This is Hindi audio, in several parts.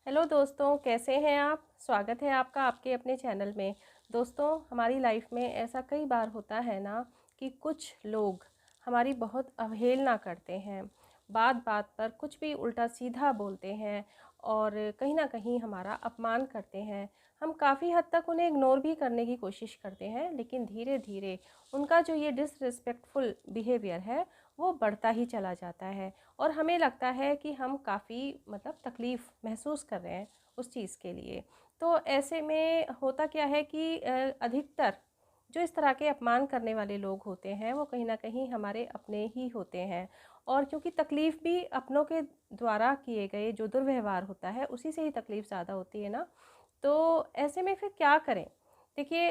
हेलो दोस्तों, कैसे हैं आप। स्वागत है आपका आपके अपने चैनल में। दोस्तों, हमारी लाइफ में ऐसा कई बार होता है ना कि कुछ लोग हमारी बहुत अवहेलना करते हैं, बात बात पर कुछ भी उल्टा सीधा बोलते हैं और कहीं ना कहीं हमारा अपमान करते हैं। हम काफ़ी हद तक उन्हें इग्नोर भी करने की कोशिश करते हैं, लेकिन धीरे धीरे उनका जो ये डिसरिस्पेक्टफुल बिहेवियर है वो बढ़ता ही चला जाता है और हमें लगता है कि हम काफ़ी तकलीफ़ महसूस कर रहे हैं उस चीज़ के लिए। तो ऐसे में होता क्या है कि अधिकतर जो इस तरह के अपमान करने वाले लोग होते हैं वो कहीं ना कहीं हमारे अपने ही होते हैं। और क्योंकि तकलीफ़ भी अपनों के द्वारा किए गए जो दुर्व्यवहार होता है उसी से ही तकलीफ़ ज़्यादा होती है ना। तो ऐसे में फिर क्या करें। देखिए,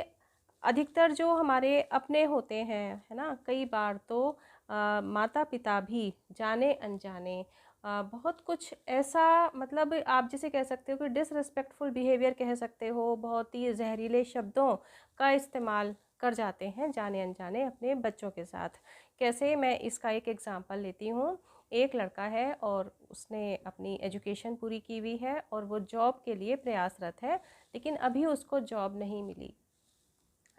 अधिकतर जो हमारे अपने होते हैं, है ना, कई बार तो माता पिता भी जाने अनजाने बहुत कुछ ऐसा, आप जिसे कह सकते हो कि डिसरिस्पेक्टफुल बिहेवियर कह सकते हो, बहुत ही जहरीले शब्दों का इस्तेमाल कर जाते हैं जाने अनजाने अपने बच्चों के साथ। कैसे, मैं इसका एक एग्जांपल लेती हूँ। एक लड़का है और उसने अपनी एजुकेशन पूरी की हुई है और वो जॉब के लिए प्रयासरत है, लेकिन अभी उसको जॉब नहीं मिली।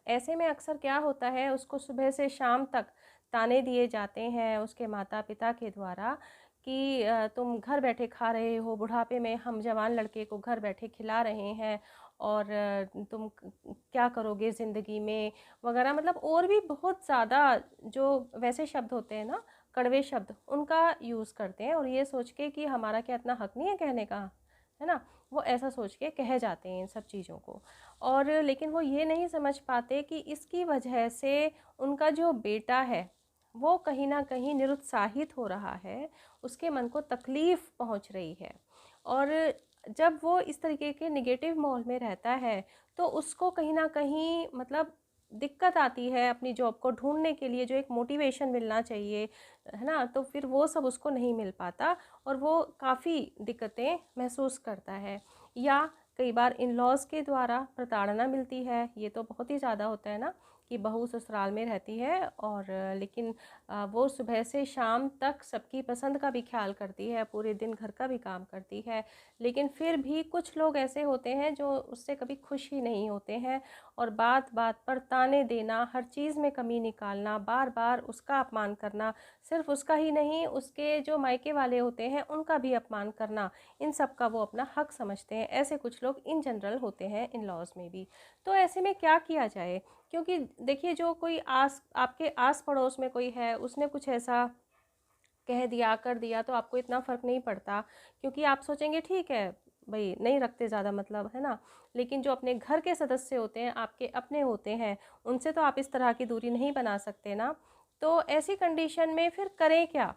ऐसे में अक्सर क्या होता है, उसको सुबह से शाम तक ताने दिए जाते हैं उसके माता पिता के द्वारा कि तुम घर बैठे खा रहे हो, बुढ़ापे में हम जवान लड़के को घर बैठे खिला रहे हैं और तुम क्या करोगे ज़िंदगी में वगैरह। और भी बहुत ज़्यादा जो वैसे शब्द होते हैं ना, कड़वे शब्द, उनका यूज़ करते हैं और ये सोच के कि हमारा क्या इतना हक नहीं है कहने का, है ना। वो ऐसा सोच के कह जाते हैं इन सब चीज़ों को। और लेकिन वो ये नहीं समझ पाते कि इसकी वजह से उनका जो बेटा है वो कहीं ना कहीं निरुत्साहित हो रहा है, उसके मन को तकलीफ़ पहुंच रही है। और जब वो इस तरीके के निगेटिव माहौल में रहता है तो उसको कहीं ना कहीं दिक्कत आती है अपनी जॉब को ढूंढने के लिए, जो एक मोटिवेशन मिलना चाहिए, है ना, तो फिर वो सब उसको नहीं मिल पाता और वो काफ़ी दिक्कतें महसूस करता है। या कई बार इन लॉज के द्वारा प्रताड़ना मिलती है, ये तो बहुत ही ज़्यादा होता है ना कि बहू ससुराल में रहती है और लेकिन वो सुबह से शाम तक सबकी पसंद का भी ख्याल करती है, पूरे दिन घर का भी काम करती है, लेकिन फिर भी कुछ लोग ऐसे होते हैं जो उससे कभी खुश ही नहीं होते हैं और बात बात पर ताने देना, हर चीज़ में कमी निकालना, बार बार उसका अपमान करना, सिर्फ उसका ही नहीं उसके जो मायके वाले होते हैं उनका भी अपमान करना, इन सब का वो अपना हक समझते हैं। ऐसे कुछ लोग इन जनरल होते हैं इन लॉज में भी। तो ऐसे में क्या किया जाए, क्योंकि देखिए, जो कोई आपके आस पड़ोस में कोई है, उसने कुछ ऐसा कह दिया कर दिया तो आपको इतना फ़र्क नहीं पड़ता, क्योंकि आप सोचेंगे ठीक है भाई, नहीं रखते ज़्यादा मतलब, है ना। लेकिन जो अपने घर के सदस्य होते हैं, आपके अपने होते हैं, उनसे तो आप इस तरह की दूरी नहीं बना सकते ना। तो ऐसी कंडीशन में फिर करें क्या।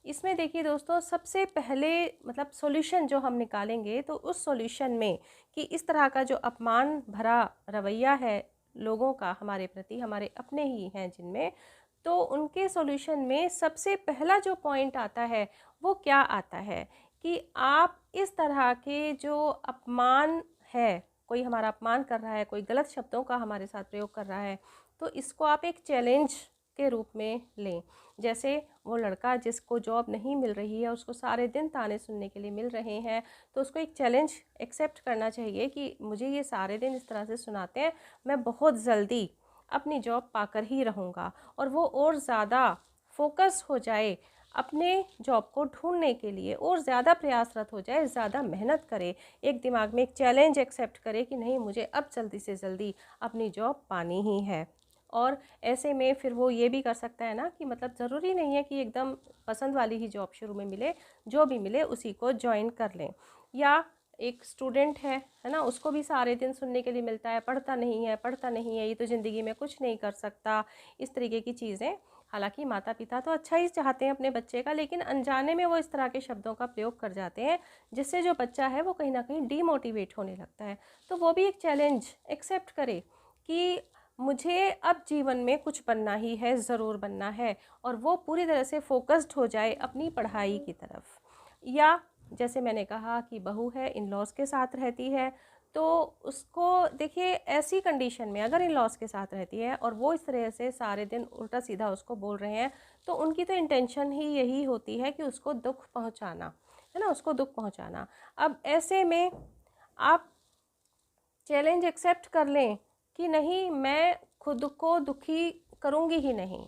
इसमें देखिए दोस्तों, सबसे पहले सॉल्यूशन जो हम निकालेंगे तो उस सॉल्यूशन में कि इस तरह का जो अपमान भरा रवैया है लोगों का हमारे प्रति, हमारे अपने ही हैं जिनमें, तो उनके सॉल्यूशन में सबसे पहला जो पॉइंट आता है वो क्या आता है कि आप इस तरह के जो अपमान है, कोई हमारा अपमान कर रहा है, कोई गलत शब्दों का हमारे साथ प्रयोग कर रहा है, तो इसको आप एक चैलेंज के रूप में लें। जैसे वो लड़का जिसको जॉब नहीं मिल रही है, उसको सारे दिन ताने सुनने के लिए मिल रहे हैं, तो उसको एक चैलेंज एक्सेप्ट करना चाहिए कि मुझे ये सारे दिन इस तरह से सुनाते हैं, मैं बहुत जल्दी अपनी जॉब पाकर ही रहूँगा। और वो और ज़्यादा फोकस हो जाए अपने जॉब को ढूंढने के लिए और ज़्यादा प्रयासरत हो जाए, ज़्यादा मेहनत करे, एक दिमाग में एक चैलेंज एक्सेप्ट करे कि नहीं, मुझे अब जल्दी से जल्दी अपनी जॉब पानी ही है। और ऐसे में फिर वो ये भी कर सकता है ना कि ज़रूरी नहीं है कि एकदम पसंद वाली ही जॉब शुरू में मिले, जो भी मिले उसी को ज्वाइन कर लें। या एक स्टूडेंट है ना, उसको भी सारे दिन सुनने के लिए मिलता है, पढ़ता नहीं है, पढ़ता नहीं है, ये तो ज़िंदगी में कुछ नहीं कर सकता, इस तरीके की चीज़ें। हालांकि माता पिता तो अच्छा ही चाहते हैं अपने बच्चे का, लेकिन अनजाने में वो इस तरह के शब्दों का प्रयोग कर जाते हैं जिससे जो बच्चा है वो कहीं ना कहीं डीमोटिवेट होने लगता है। तो वो भी एक चैलेंज एक्सेप्ट करे कि मुझे अब जीवन में कुछ बनना ही है, ज़रूर बनना है, और वो पूरी तरह से फोकस्ड हो जाए अपनी पढ़ाई की तरफ। या जैसे मैंने कहा कि बहू है, इन लॉज के साथ रहती है, तो उसको देखिए, ऐसी कंडीशन में अगर इन लॉज के साथ रहती है और वो इस तरह से सारे दिन उल्टा सीधा उसको बोल रहे हैं, तो उनकी तो इंटेंशन ही यही होती है कि उसको दुख पहुंचाना, है ना, उसको दुख पहुंचाना। अब ऐसे में आप चैलेंज एक्सेप्ट कर लें कि नहीं, मैं खुद को दुखी करूँगी ही नहीं,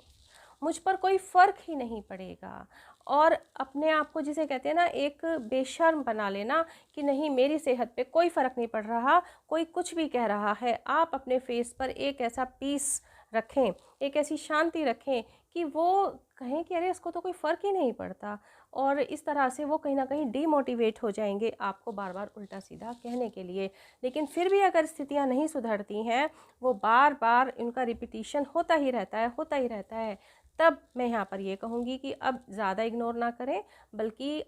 मुझ पर कोई फ़र्क ही नहीं पड़ेगा, और अपने आप को, जिसे कहते हैं ना, एक बेशर्म बना लेना कि नहीं, मेरी सेहत पे कोई फ़र्क नहीं पड़ रहा, कोई कुछ भी कह रहा है। आप अपने फेस पर एक ऐसा पीस रखें, एक ऐसी शांति रखें कि वो कहें कि अरे इसको तो कोई फ़र्क ही नहीं पड़ता, और इस तरह से वो कहीं ना कहीं डीमोटिवेट हो जाएंगे आपको बार बार उल्टा सीधा कहने के लिए। लेकिन फिर भी अगर स्थितियां नहीं सुधरती हैं, वो बार बार इनका रिपीटिशन होता ही रहता है, होता ही रहता है, तब मैं यहाँ पर ये कहूँगी कि अब ज़्यादा इग्नोर ना करें, बल्कि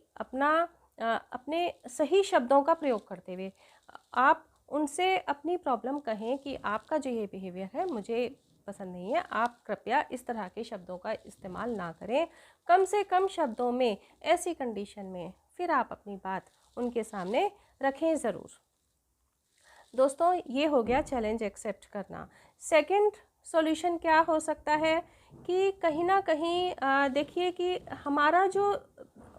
अपने सही शब्दों का प्रयोग करते हुए आप उनसे अपनी प्रॉब्लम कहें कि आपका जो ये बिहेवियर है मुझे पसंद नहीं है, आप कृपया इस तरह के शब्दों का इस्तेमाल ना करें। कम से कम शब्दों में ऐसी कंडीशन में फिर आप अपनी बात उनके सामने रखें ज़रूर। दोस्तों, ये हो गया चैलेंज एक्सेप्ट करना। सेकंड सॉल्यूशन क्या हो सकता है कि कहीं ना कहीं देखिए कि हमारा जो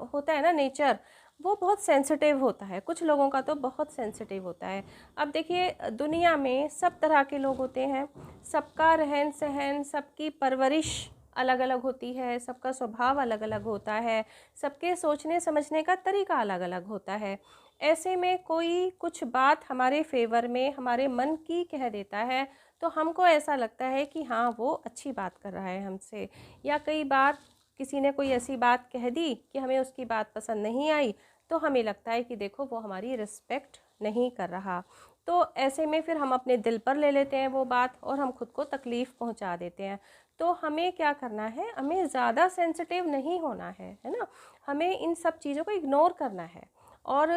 होता है ना नेचर, वो बहुत सेंसिटिव होता है। कुछ लोगों का तो बहुत सेंसिटिव होता है। अब देखिए, दुनिया में सब तरह के लोग होते हैं, सबका रहन सहन, सबकी परवरिश अलग अलग होती है, सबका स्वभाव अलग अलग होता है, सबके सोचने समझने का तरीका अलग अलग होता है। ऐसे में कोई कुछ बात हमारे फेवर में, हमारे मन की कह देता है, तो हमको ऐसा लगता है कि हाँ, वो अच्छी बात कर रहा है हमसे। या कई बार किसी ने कोई ऐसी बात कह दी कि हमें उसकी बात पसंद नहीं आई, तो हमें लगता है कि देखो, वो हमारी रिस्पेक्ट नहीं कर रहा। तो ऐसे में फिर हम अपने दिल पर ले लेते हैं वो बात, और हम खुद को तकलीफ़ पहुंचा देते हैं। तो हमें क्या करना है, हमें ज़्यादा सेंसिटिव नहीं होना है ना, हमें इन सब चीज़ों को इग्नोर करना है। और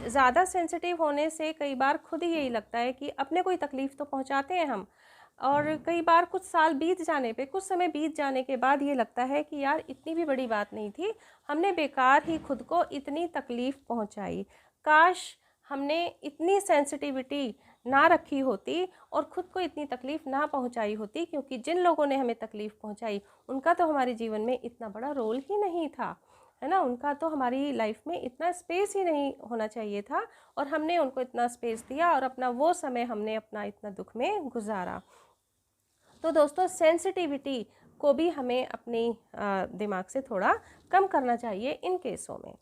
ज़्यादा सेंसिटिव होने से कई बार खुद ही यही लगता है कि अपने कोई तकलीफ़ तो पहुंचाते हैं हम, और कई बार कुछ साल बीत जाने पे, कुछ समय बीत जाने के बाद ये लगता है कि यार इतनी भी बड़ी बात नहीं थी, हमने बेकार ही खुद को इतनी तकलीफ़ पहुंचाई। काश हमने इतनी सेंसिटिविटी ना रखी होती और खुद को इतनी तकलीफ़ ना पहुंचाई होती, क्योंकि जिन लोगों ने हमें तकलीफ़ पहुंचाई उनका तो हमारे जीवन में इतना बड़ा रोल ही नहीं था, है ना, उनका तो हमारी लाइफ में इतना स्पेस ही नहीं होना चाहिए था, और हमने उनको इतना स्पेस दिया और अपना वो समय हमने अपना इतना दुख में गुजारा। तो दोस्तों, सेंसिटिविटी को भी हमें अपने दिमाग से थोड़ा कम करना चाहिए इन केसों में।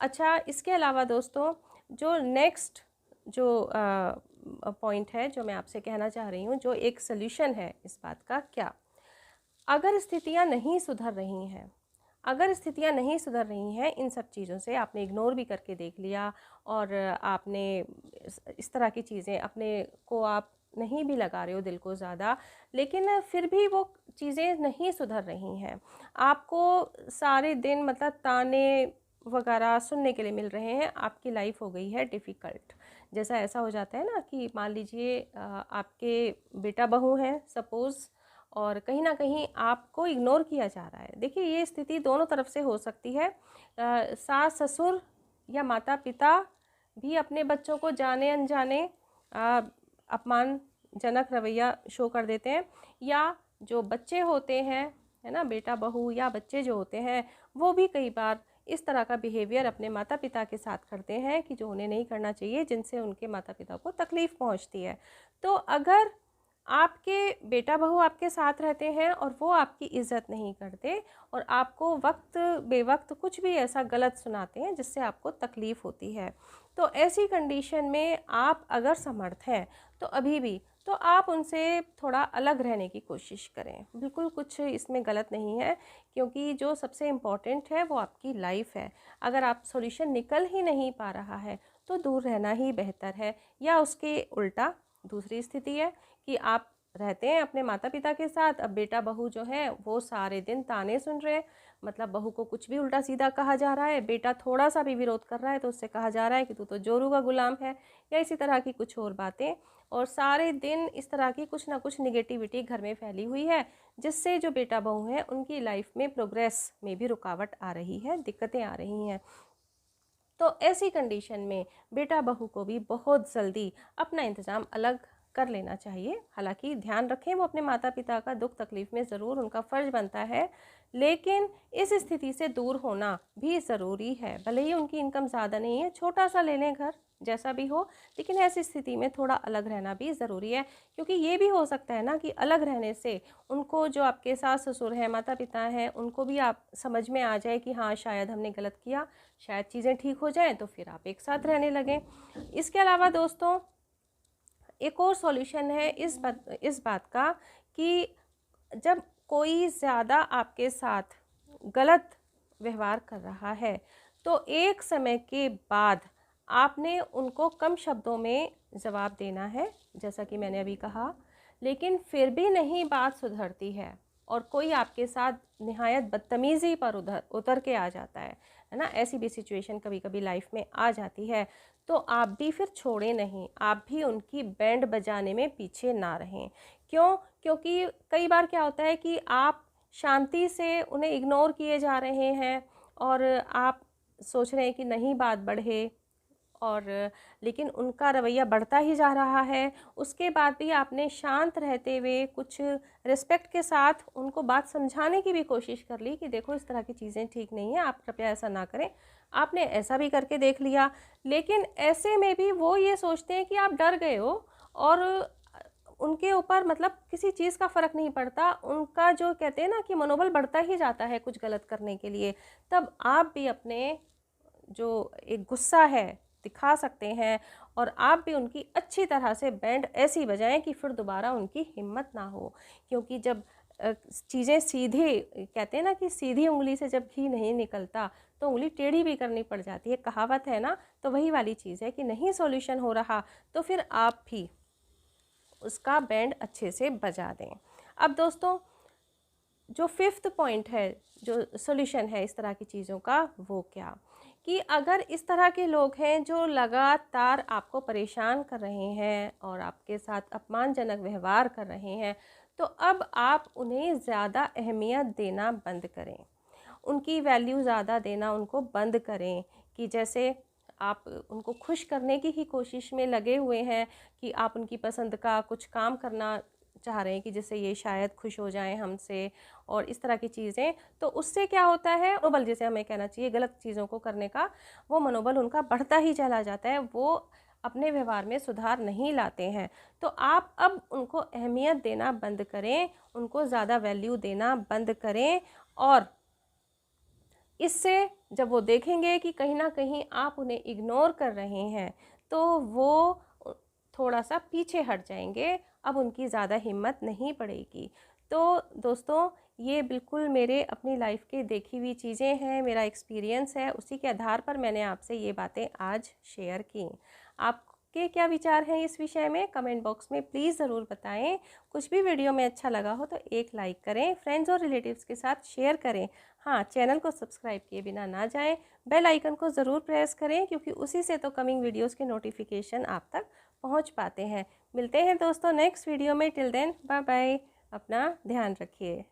अच्छा, इसके अलावा दोस्तों, जो नेक्स्ट जो पॉइंट है जो मैं आपसे कहना चाह रही हूँ, जो एक सल्यूशन है इस बात का, क्या अगर स्थितियाँ नहीं सुधर रही हैं, अगर स्थितियाँ नहीं सुधर रही हैं, इन सब चीज़ों से आपने इग्नोर भी करके देख लिया, और आपने इस तरह की चीज़ें अपने को आप नहीं भी लगा रहे हो दिल को ज़्यादा, लेकिन फिर भी वो चीज़ें नहीं सुधर रही हैं, आपको सारे दिन मतलब ताने वगैरह सुनने के लिए मिल रहे हैं, आपकी लाइफ हो गई है डिफ़िकल्ट। जैसा ऐसा हो जाता है ना कि मान लीजिए आपके बेटा बहू हैं सपोज़, और कहीं ना कहीं आपको इग्नोर किया जा रहा है। देखिए, ये स्थिति दोनों तरफ से हो सकती है। सास ससुर या माता पिता भी अपने बच्चों को जाने अनजाने अपमानजनक रवैया शो कर देते हैं, या जो बच्चे होते हैं, है ना, बेटा बहू या बच्चे जो होते हैं, वो भी कई बार इस तरह का बिहेवियर अपने माता पिता के साथ करते हैं कि जो उन्हें नहीं करना चाहिए, जिनसे उनके माता पिता को तकलीफ़ पहुंचती है। तो अगर आपके बेटा बहू आपके साथ रहते हैं और वो आपकी इज़्ज़त नहीं करते, और आपको वक्त बेवक्त कुछ भी ऐसा गलत सुनाते हैं जिससे आपको तकलीफ़ होती है, तो ऐसी कंडीशन में आप अगर समर्थ हैं तो अभी भी तो आप उनसे थोड़ा अलग रहने की कोशिश करें। बिल्कुल कुछ इसमें गलत नहीं है, क्योंकि जो सबसे इम्पॉर्टेंट है वो आपकी लाइफ है। अगर आप सॉल्यूशन निकल ही नहीं पा रहा है तो दूर रहना ही बेहतर है। या उसके उल्टा दूसरी स्थिति है कि आप रहते हैं अपने माता पिता के साथ, अब बेटा बहू जो है वो सारे दिन ताने सुन रहे हैं, मतलब बहू को कुछ भी उल्टा सीधा कहा जा रहा है, बेटा थोड़ा सा भी विरोध कर रहा है तो उससे कहा जा रहा है कि तू तो जोरू का गुलाम है, या इसी तरह की कुछ और बातें। और सारे दिन इस तरह की कुछ ना कुछ निगेटिविटी घर में फैली हुई है, जिससे जो बेटा बहू हैं उनकी लाइफ में प्रोग्रेस में भी रुकावट आ रही है, दिक्कतें आ रही हैं। तो ऐसी कंडीशन में बेटा बहू को भी बहुत जल्दी अपना इंतज़ाम अलग कर लेना चाहिए। हालांकि ध्यान रखें, वो अपने माता पिता का दुख तकलीफ़ में ज़रूर उनका फ़र्ज़ बनता है, लेकिन इस स्थिति से दूर होना भी ज़रूरी है। भले ही उनकी इनकम ज़्यादा नहीं है, छोटा सा ले लें घर, जैसा भी हो, लेकिन ऐसी स्थिति में थोड़ा अलग रहना भी ज़रूरी है। क्योंकि ये भी हो सकता है ना कि अलग रहने से उनको, जो आपके सास ससुर हैं, माता पिता हैं, उनको भी आप समझ में आ जाए कि हाँ शायद हमने गलत किया, शायद चीज़ें ठीक हो जाएं, तो फिर आप एक साथ रहने लगें। इसके अलावा दोस्तों एक और सॉल्यूशन है इस बात का कि जब कोई ज़्यादा आपके साथ गलत व्यवहार कर रहा है तो एक समय के बाद आपने उनको कम शब्दों में जवाब देना है, जैसा कि मैंने अभी कहा। लेकिन फिर भी नहीं बात सुधरती है और कोई आपके साथ निहायत बदतमीज़ी पर उतर के आ जाता है ना, ऐसी भी सिचुएशन कभी कभी लाइफ में आ जाती है, तो आप भी फिर छोड़े नहीं, आप भी उनकी बैंड बजाने में पीछे ना रहें। क्यों? क्योंकि कई बार क्या होता है कि आप शांति से उन्हें इग्नोर किए जा रहे हैं और आप सोच रहे हैं कि नहीं बात बढ़े, और लेकिन उनका रवैया बढ़ता ही जा रहा है। उसके बाद भी आपने शांत रहते हुए कुछ रिस्पेक्ट के साथ उनको बात समझाने की भी कोशिश कर ली कि देखो इस तरह की चीज़ें ठीक नहीं है, आप कृपया ऐसा ना करें। आपने ऐसा भी करके देख लिया, लेकिन ऐसे में भी वो ये सोचते हैं कि आप डर गए हो और उनके ऊपर मतलब किसी चीज़ का फ़र्क नहीं पड़ता। उनका जो कहते हैं ना कि मनोबल बढ़ता ही जाता है कुछ गलत करने के लिए। तब आप भी अपने जो एक गुस्सा है दिखा सकते हैं और आप भी उनकी अच्छी तरह से बैंड ऐसी बजाएं कि फिर दोबारा उनकी हिम्मत ना हो। क्योंकि जब चीज़ें सीधे, कहते हैं ना कि सीधी उंगली से जब घी नहीं निकलता तो उंगली टेढ़ी भी करनी पड़ जाती है, कहावत है ना। तो वही वाली चीज़ है कि नहीं सॉल्यूशन हो रहा तो फिर आप भी उसका बैंड अच्छे से बजा दें। अब दोस्तों जो 5th पॉइंट है, जो सॉल्यूशन है इस तरह की चीज़ों का, वो क्या कि अगर इस तरह के लोग हैं जो लगातार आपको परेशान कर रहे हैं और आपके साथ अपमानजनक व्यवहार कर रहे हैं, तो अब आप उन्हें ज़्यादा अहमियत देना बंद करें, उनकी वैल्यू ज़्यादा देना उनको बंद करें। कि जैसे आप उनको खुश करने की ही कोशिश में लगे हुए हैं कि आप उनकी पसंद का कुछ काम करना चाह रहे हैं कि जिससे ये शायद खुश हो जाएं हमसे, और इस तरह की चीज़ें, तो उससे क्या होता है, मनोबल जिसे हमें कहना चाहिए गलत चीज़ों को करने का, वो मनोबल उनका बढ़ता ही चला जाता है, वो अपने व्यवहार में सुधार नहीं लाते हैं। तो आप अब उनको अहमियत देना बंद करें, उनको ज़्यादा वैल्यू देना बंद करें, और इससे जब वो देखेंगे कि कहीं ना कहीं आप उन्हें इग्नोर कर रहे हैं तो वो थोड़ा सा पीछे हट जाएंगे, अब उनकी ज़्यादा हिम्मत नहीं पड़ेगी। तो दोस्तों ये बिल्कुल मेरे अपनी लाइफ के देखी हुई चीज़ें हैं, मेरा एक्सपीरियंस है, उसी के आधार पर मैंने आपसे ये बातें आज शेयर की। आपके क्या विचार हैं इस विषय में, कमेंट बॉक्स में प्लीज़ ज़रूर बताएं। कुछ भी वीडियो में अच्छा लगा हो तो एक लाइक करें, फ्रेंड्स और रिलेटिव्स के साथ शेयर करें। हाँ, चैनल को सब्सक्राइब किए बिना ना जाएं, बेल आइकन को ज़रूर प्रेस करें क्योंकि उसी से तो कमिंग वीडियोस के नोटिफिकेशन आप तक पहुंच पाते हैं। मिलते हैं दोस्तों नेक्स्ट वीडियो में, टिल देन बाय बाय, अपना ध्यान रखिए।